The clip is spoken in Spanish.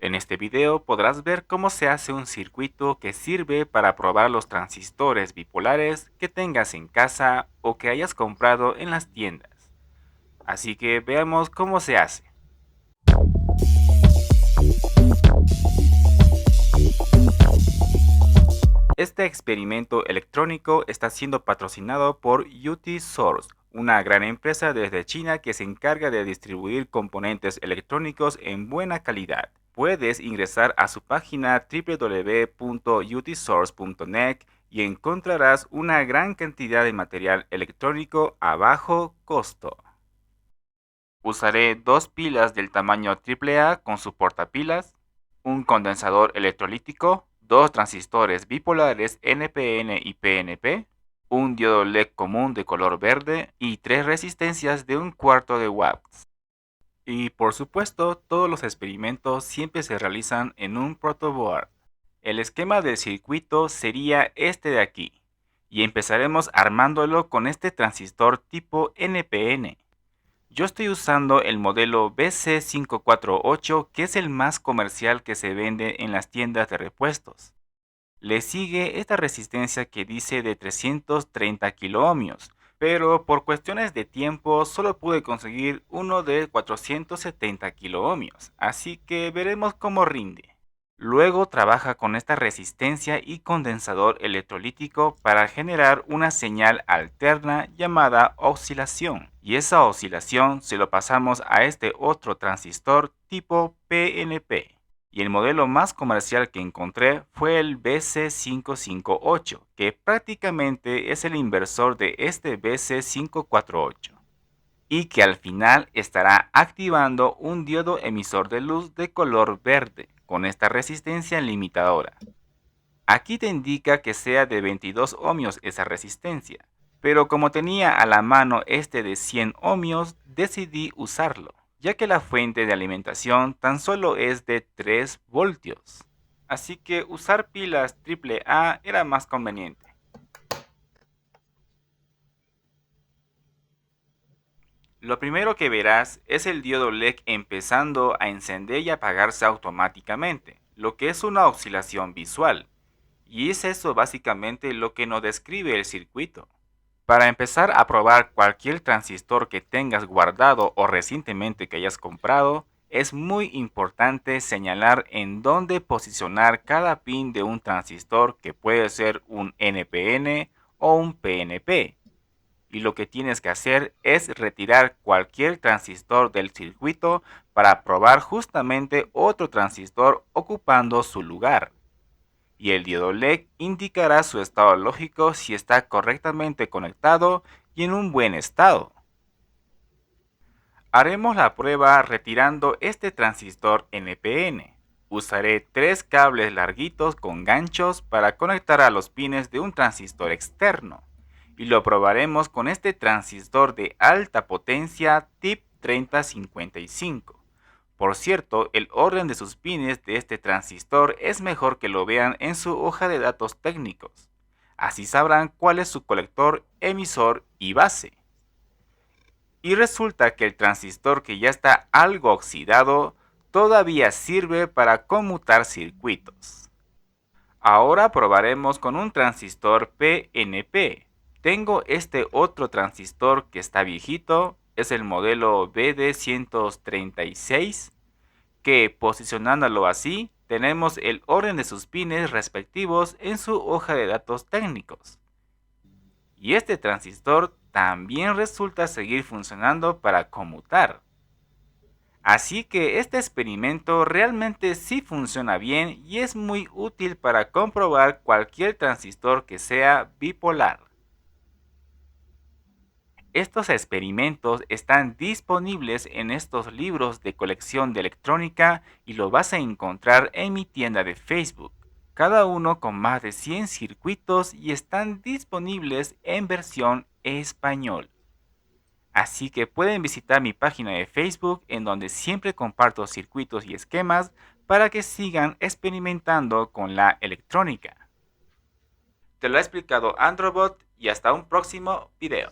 En este video podrás ver cómo se hace un circuito que sirve para probar los transistores bipolares que tengas en casa o que hayas comprado en las tiendas. Así que veamos cómo se hace. Este experimento electrónico está siendo patrocinado por UT Source, una gran empresa desde China que se encarga de distribuir componentes electrónicos en buena calidad. Puedes ingresar a su página www.utsource.net y encontrarás una gran cantidad de material electrónico a bajo costo. Usaré dos pilas del tamaño AAA con su portapilas, un condensador electrolítico, dos transistores bipolares NPN y PNP, un diodo LED común de color verde y tres resistencias de 1/4 de watts. Y por supuesto, todos los experimentos siempre se realizan en un protoboard. El esquema del circuito sería este de aquí, y empezaremos armándolo con este transistor tipo NPN. Yo estoy usando el modelo BC548, que es el más comercial que se vende en las tiendas de repuestos. Le sigue esta resistencia que dice de 330 kiloohmios, pero por cuestiones de tiempo solo pude conseguir uno de 470 kiloohmios, así que veremos cómo rinde. Luego trabaja con esta resistencia y condensador electrolítico para generar una señal alterna llamada oscilación, y esa oscilación se lo pasamos a este otro transistor tipo PNP. Y el modelo más comercial que encontré fue el BC558, que prácticamente es el inversor de este BC548, y que al final estará activando un diodo emisor de luz de color verde con esta resistencia limitadora. Aquí te indica que sea de 22 ohmios esa resistencia, pero como tenía a la mano este de 100 ohmios, decidí usarlo, ya que la fuente de alimentación tan solo es de 3 voltios. Así que usar pilas AAA era más conveniente. Lo primero que verás es el diodo LED empezando a encender y apagarse automáticamente, lo que es una oscilación visual. Y es eso básicamente lo que nos describe el circuito. Para empezar a probar cualquier transistor que tengas guardado o recientemente que hayas comprado, es muy importante señalar en dónde posicionar cada pin de un transistor, que puede ser un NPN o un PNP. Y lo que tienes que hacer es retirar cualquier transistor del circuito para probar justamente otro transistor ocupando su lugar. Y el diodo LED indicará su estado lógico si está correctamente conectado y en un buen estado. Haremos la prueba retirando este transistor NPN. Usaré 3 cables larguitos con ganchos para conectar a los pines de un transistor externo. Y lo probaremos con este transistor de alta potencia TIP 3055. Por cierto, el orden de sus pines de este transistor es mejor que lo vean en su hoja de datos técnicos. Así sabrán cuál es su colector, emisor y base. Y resulta que el transistor, que ya está algo oxidado, todavía sirve para conmutar circuitos. Ahora probaremos con un transistor PNP. Tengo este otro transistor que está viejito, es el modelo BD136, que posicionándolo así, tenemos el orden de sus pines respectivos en su hoja de datos técnicos. Y este transistor también resulta seguir funcionando para conmutar. Así que este experimento realmente sí funciona bien y es muy útil para comprobar cualquier transistor que sea bipolar. Estos experimentos están disponibles en estos libros de colección de electrónica y lo vas a encontrar en mi tienda de Facebook, cada uno con más de 100 circuitos, y están disponibles en versión español. Así que pueden visitar mi página de Facebook, en donde siempre comparto circuitos y esquemas para que sigan experimentando con la electrónica. Te lo ha explicado Androbot y hasta un próximo video.